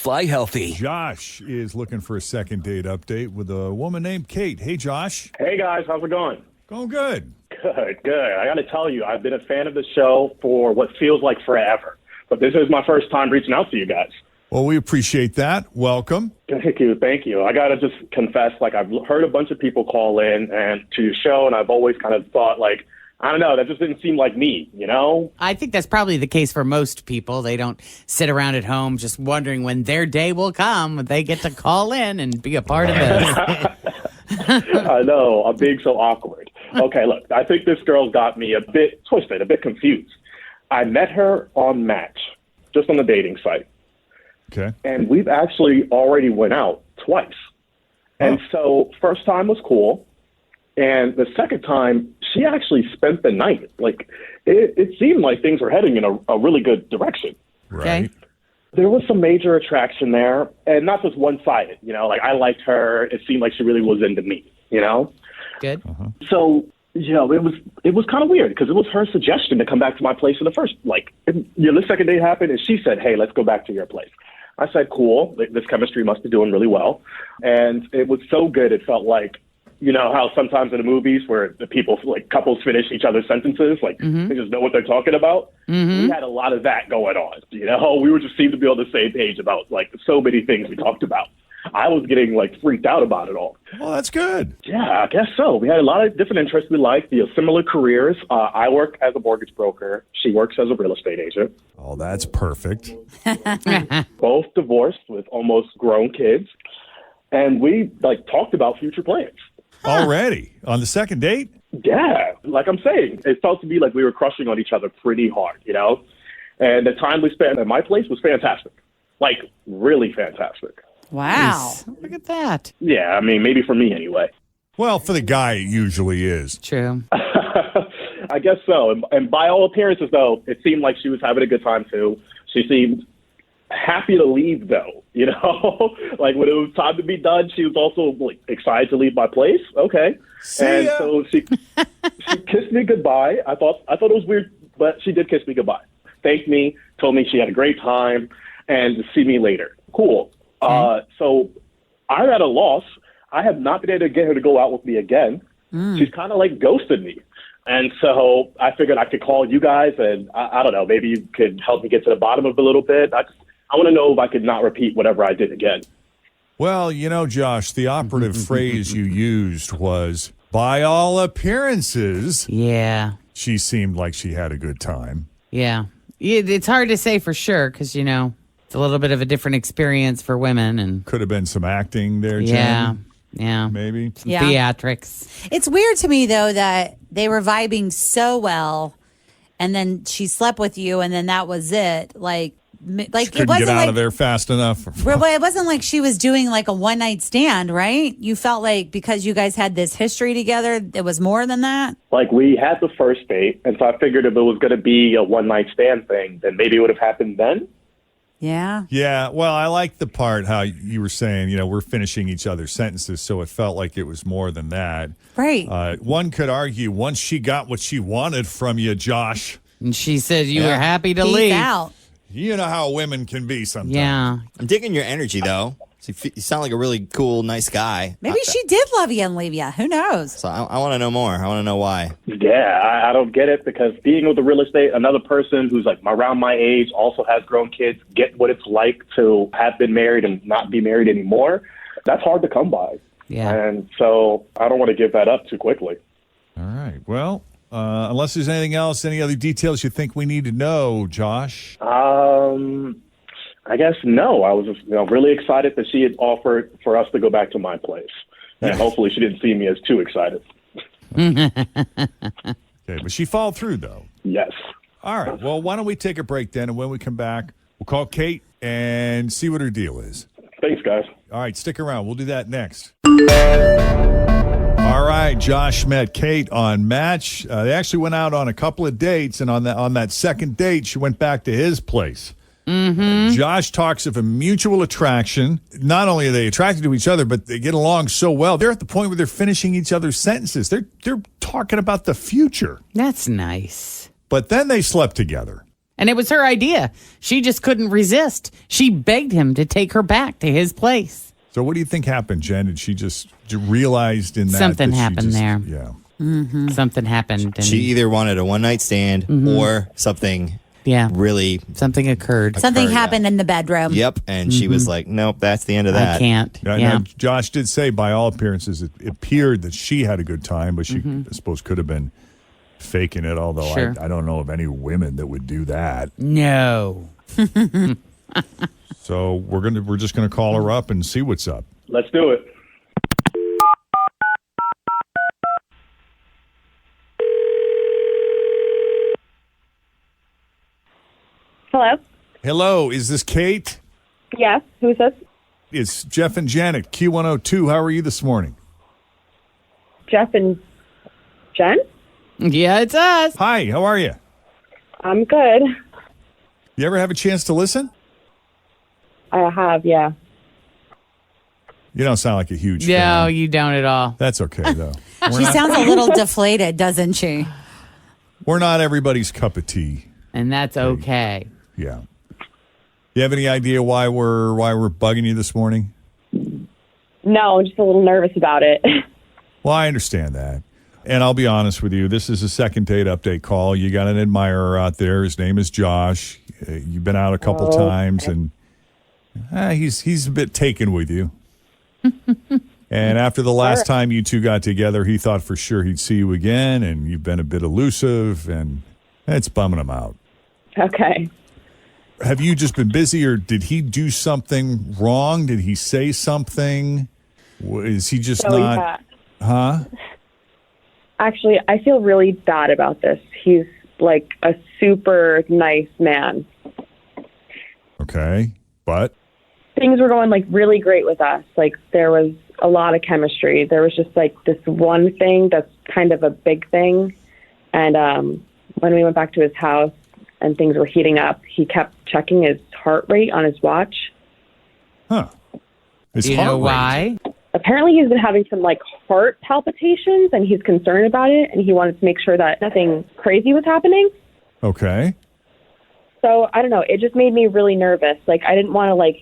fly healthy. Josh is looking for a second date update with a woman named Kate. Hey, Josh. Hey, guys. How's it going? Going good. Good. I got to tell you, I've been a fan of the show for what feels like forever. But this is my first time reaching out to you guys. Well, we appreciate that. Welcome. Thank you. I got to just confess, I've heard a bunch of people call in and to your show, and I've always kind of thought, I don't know, that just didn't seem like me, you know? I think that's probably the case for most people. They don't sit around at home just wondering when their day will come. They get to call in and be a part of this. I know. I'm being so awkward. Okay, look, I think this girl got me a bit twisted, a bit confused. I met her on Match, just on the dating site. Okay. And we've actually already went out twice. And so first time was cool. And the second time, she actually spent the night. It seemed like things were heading in a really good direction. Right. Okay. There was some major attraction there, and not just one-sided. I liked her. It seemed like she really was into me, Good. So, it was kind of weird because it was her suggestion to come back to my place in the first, the second date happened, and she said, hey, let's go back to your place. I said, cool. This chemistry must be doing really well. And it was so good, it felt like, how sometimes in the movies where the people, couples finish each other's sentences, they just know what they're talking about. We had a lot of that going on. We were just seemed to be on the same page about, so many things we talked about. I was getting, freaked out about it all. Well, that's good. Yeah, I guess so. We had a lot of different interests we liked, similar careers. I work as a mortgage broker. She works as a real estate agent. Oh, that's perfect. Both divorced with almost grown kids. And we, talked about future plans. Already? On the second date? Yeah, like I'm saying, it felt to me like we were crushing on each other pretty hard, And the time we spent at my place was fantastic. Really fantastic. Wow. Nice. Look at that. Yeah, I mean, maybe for me anyway. Well, for the guy, it usually is. True. I guess so. And by all appearances, though, it seemed like she was having a good time, too. She seemed happy to leave, though. When it was time to be done, she was also excited to leave my place. Okay. So she kissed me goodbye. I thought it was weird, but she did kiss me goodbye. Thanked me, told me she had a great time, and to see me later. Cool. So I'm at a loss. I have not been able to get her to go out with me again. She's kind of ghosted me. And so I figured I could call you guys and I don't know, maybe you could help me get to the bottom of it a little bit. I want to know if I could not repeat whatever I did again. Well, Josh, the operative phrase you used was, by all appearances. Yeah. She seemed like she had a good time. Yeah. It's hard to say for sure because, it's a little bit of a different experience for women. And could have been some acting there, Jenn. Yeah. Maybe. Some theatrics. It's weird to me, though, that they were vibing so well, and then she slept with you, and then that was it. She it couldn't wasn't get out of there fast enough. It wasn't like she was doing a one-night stand, right? You felt like because you guys had this history together, it was more than that? We had the first date, and so I figured if it was going to be a one-night stand thing, then maybe it would have happened then. Yeah. Yeah. Well, I like the part how you were saying, we're finishing each other's sentences, so it felt like it was more than that. Right. One could argue once she got what she wanted from you, Josh. And she said you were happy to Peace leave. out. You know how women can be sometimes. Yeah. I'm digging your energy, though. So you sound like a really cool, nice guy. Maybe she did love you and leave you. Who knows? So I want to know more. I want to know why. Yeah, I don't get it because being with the real estate, another person who's around my age also has grown kids, get what it's like to have been married and not be married anymore. That's hard to come by. Yeah. And so I don't want to give that up too quickly. All right. Well, unless there's anything else, any other details you think we need to know, Josh? I guess no. I was just, really excited that she had offered for us to go back to my place. And hopefully she didn't see me as too excited. Okay, but she followed through, though. Yes. All right. Well, why don't we take a break then, and when we come back, we'll call Kate and see what her deal is. Thanks, guys. All right, stick around. We'll do that next. All right, Josh met Kate on Match. They actually went out on a couple of dates, and on that second date, she went back to his place. Mm-hmm. Josh talks of a mutual attraction. Not only are they attracted to each other, but they get along so well. They're at the point where they're finishing each other's sentences. They're talking about the future. That's nice. But then they slept together. And it was her idea. She just couldn't resist. She begged him to take her back to his place. So what do you think happened, Jen? Did she just realized in that Something that she happened just- there. Yeah. Something happened. And She either wanted a one-night stand or something yeah, really. something occurred. Something Occurred, yeah. happened in the bedroom. Yep. And she was like, nope, that's the end of that. I can't. Now, Yeah. Josh did say, by all appearances, it appeared that she had a good time, but she, I suppose, could have been faking it. Although Sure. I don't know of any women that would do that. No. So we're just gonna call her up and see what's up. Let's do it. Hello? Hello, is this Kate? Yes. Who's this? It's Jeff and Jen at Q102. How are you this morning? Jeff and Jen? Yeah, it's us. Hi, how are you? I'm good. You ever have a chance to listen? I have, yeah. You don't sound like a huge No, fan. you don't at all. That's okay, though. She sounds a little deflated, doesn't she? We're not everybody's cup of tea. And that's okay. Yeah. You have any idea why we're bugging you this morning? No, I'm just a little nervous about it. Well, I understand that. And I'll be honest with you, this is a second date update call. You got an admirer out there. His name is Josh. You've been out a couple times, and he's a bit taken with you. And after the last time you two got together, he thought for sure he'd see you again, and you've been a bit elusive, and it's bumming him out. Okay. Have you just been busy, or did he do something wrong? Did he say something? Is he just So not? Huh? Actually, I feel really bad about this. He's like a super nice man. Okay, but Things were going like really great with us. Like there was a lot of chemistry. There was just like this one thing that's kind of a big thing. And when we went back to his house and things were heating up, he kept checking his heart rate on his watch. huh? His Do you heart know rate. why? Apparently he's been having some like heart palpitations and he's concerned about it and he wanted to make sure that nothing crazy was happening. Okay. So I don't know. It just made me really nervous. Like I didn't want to like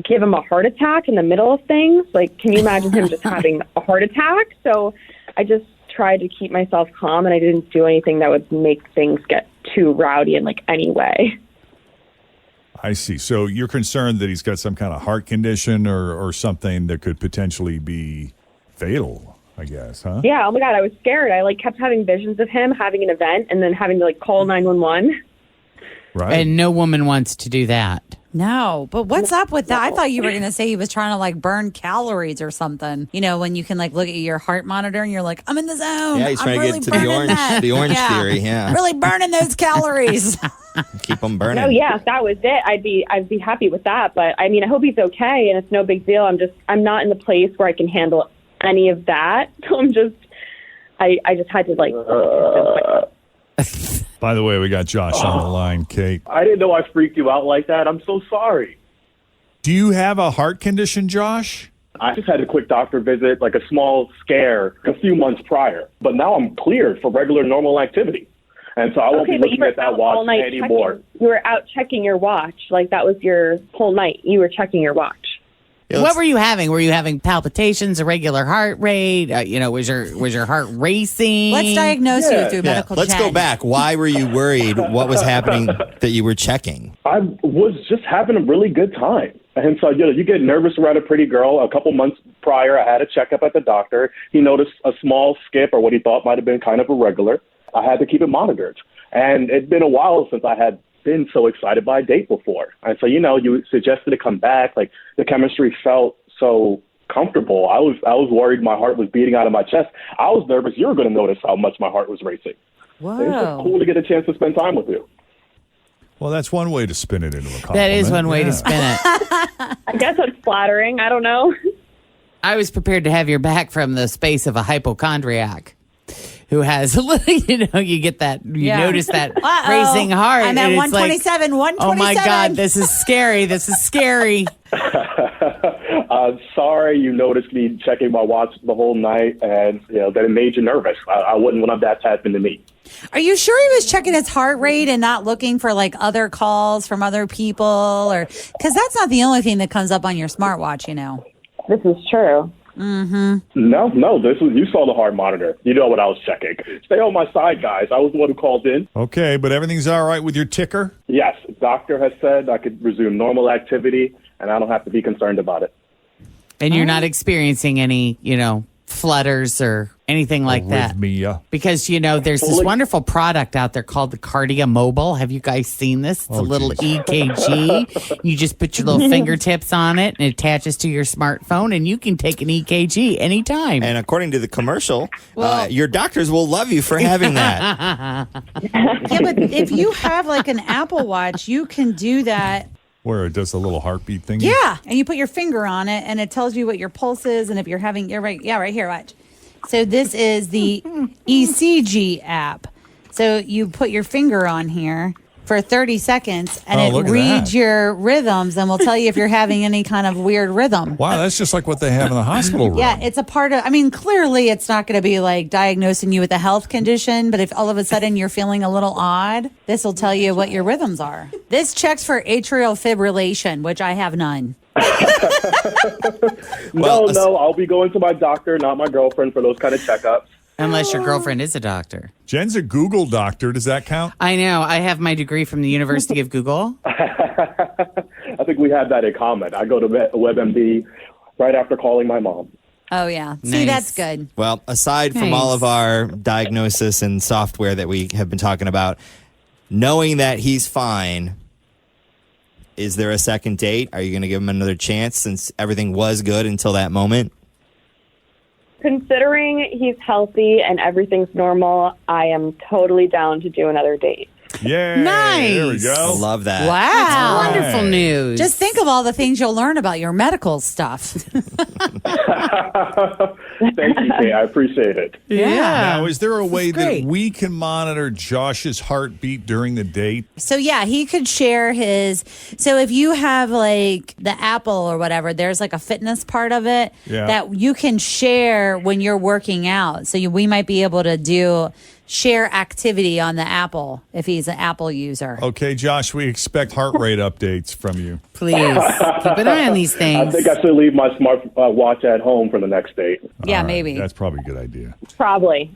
give him a heart attack in the middle of things. Like, can you imagine him just having a heart attack? So I just tried to keep myself calm and I didn't do anything that would make things get too rowdy in like any way. I see. So you're concerned that he's got some kind of heart condition or something that could potentially be fatal, I guess, huh? Yeah. Oh my God. I was scared. I like kept having visions of him having an event and then having to like call 911. Right. And no woman wants to do that. No, but what's up with that? I thought you were going to say he was trying to like burn calories or something. You know, when you can like look at your heart monitor and you're like, I'm in the zone. Yeah, he's I'm trying to really get to the burning orange, that." the orange theory. Yeah, Really burning those calories. keep them burning. No, yeah, if that was it, I'd be happy with that. But I mean, I hope he's okay and it's no big deal. I'm not in the place where I can handle any of that. So I just had to like. By the way, we got Josh on the line, Kate. I didn't know I freaked you out like that. I'm so sorry. Do you have a heart condition, Josh? I just had a quick doctor visit, like a small scare, a few months prior. But now I'm cleared for regular, normal activity. And so I won't Okay, be but you looking were at that out all watch night anymore. checking. You were out checking your watch. Like that was your whole night. You were checking your watch. Yeah, What were you having? Were you having palpitations, a regular heart rate? Was your heart racing? Let's diagnose you through Yeah, medical let's check. go back. Why were you worried? What was happening that you were checking? I was just having a really good time. And so, you get nervous around a pretty girl. A couple months prior, I had a checkup at the doctor. He noticed a small skip or what he thought might have been kind of irregular. I had to keep it monitored. And it'd been a while since I had been so excited by a date before. And so, you suggested to come back. Like the chemistry felt so comfortable. I was worried my heart was beating out of my chest. I was nervous you were going to notice how much my heart was racing. Whoa. It's just cool to get a chance to spend time with you. Well, that's one way to spin it into a compliment. That is one way Yeah. to spin it. I guess that's flattering. I don't know. I was prepared to have your back from the space of a hypochondriac who has a little, you get that, you notice that Uh-oh. racing heart. I'm at and it's 127, 127. Oh my God, this is scary. This is scary. Sorry you noticed me checking my watch the whole night, and that it made you nervous. I wouldn't want that to happen to me. Are you sure he was checking his heart rate and not looking for like other calls from other people? Or because that's not the only thing that comes up on your smartwatch, This is true. No, you saw the heart monitor. You know what I was checking. Stay on my side, guys. I was the one who called in. Okay, but everything's all right with your ticker? Yes, the doctor has said I could resume normal activity, and I don't have to be concerned about it. And you're not experiencing any, flutters or anything like that. Arrhythmia. Because, there's this wonderful product out there called the Cardia Mobile. Have you guys seen this? It's a little EKG. You just put your little fingertips on it and it attaches to your smartphone and you can take an EKG anytime. And according to the commercial, your doctors will love you for having that. Yeah, but if you have like an Apple Watch, you can do that. Where it does the little heartbeat thing? Yeah, and you put your finger on it, and it tells you what your pulse is, and if you're having, right here, watch. So this is the ECG app. So you put your finger on here for 30 seconds, and it reads your rhythms, and will tell you if you're having any kind of weird rhythm. Wow, that's just like what they have in the hospital room. Yeah, it's a part of, clearly it's not going to be like diagnosing you with a health condition, but if all of a sudden you're feeling a little odd, this will tell you what your rhythms are. This checks for atrial fibrillation, which I have none. No, I'll be going to my doctor, not my girlfriend, for those kind of checkups. Unless your girlfriend is a doctor. Jen's a Google doctor. Does that count? I know. I have my degree from the University of Google. I think we have that in common. I go to WebMD right after calling my mom. Oh, yeah. See, that's good. Well, aside from all of our diagnosis and software that we have been talking about, knowing that he's fine, is there a second date? Are you going to give him another chance since everything was good until that moment? Considering he's healthy and everything's normal, I am totally down to do another date. Yeah. Nice. There we go. I love that. Wow. That's wonderful news. Just think of all the things you'll learn about your medical stuff. Thank you, Kay. I appreciate it. Now, is there a way that great. we can monitor Josh's heartbeat during the date? So, yeah, he could share his. So, if you have like the Apple or whatever, there's like a fitness part of it that you can share when you're working out. So, we might be able to share activity on the Apple if he's an Apple user. Okay, Josh, we expect heart rate updates from you. Please keep an eye on these things. I think I should leave my smart watch at home for the next date. Yeah, All right, maybe. That's probably a good idea. Probably.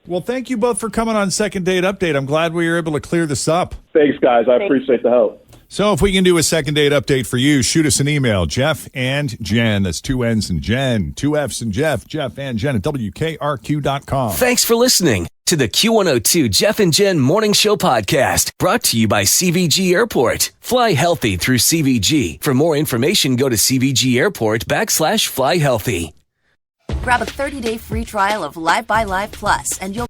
Well, thank you both for coming on Second Date Update. I'm glad we were able to clear this up. Thanks, guys. I appreciate the help. So if we can do a second date update for you, shoot us an email, Jeff and Jen. That's 2 N's and Jen, 2 F's and Jeff and Jen at WKRQ.com. Thanks for listening to the Q102 Jeff and Jen Morning Show podcast, brought to you by CVG Airport. Fly healthy through CVG. For more information, go to CVG Airport /fly healthy. Grab a 30-day free trial of Live by Live Plus, and you'll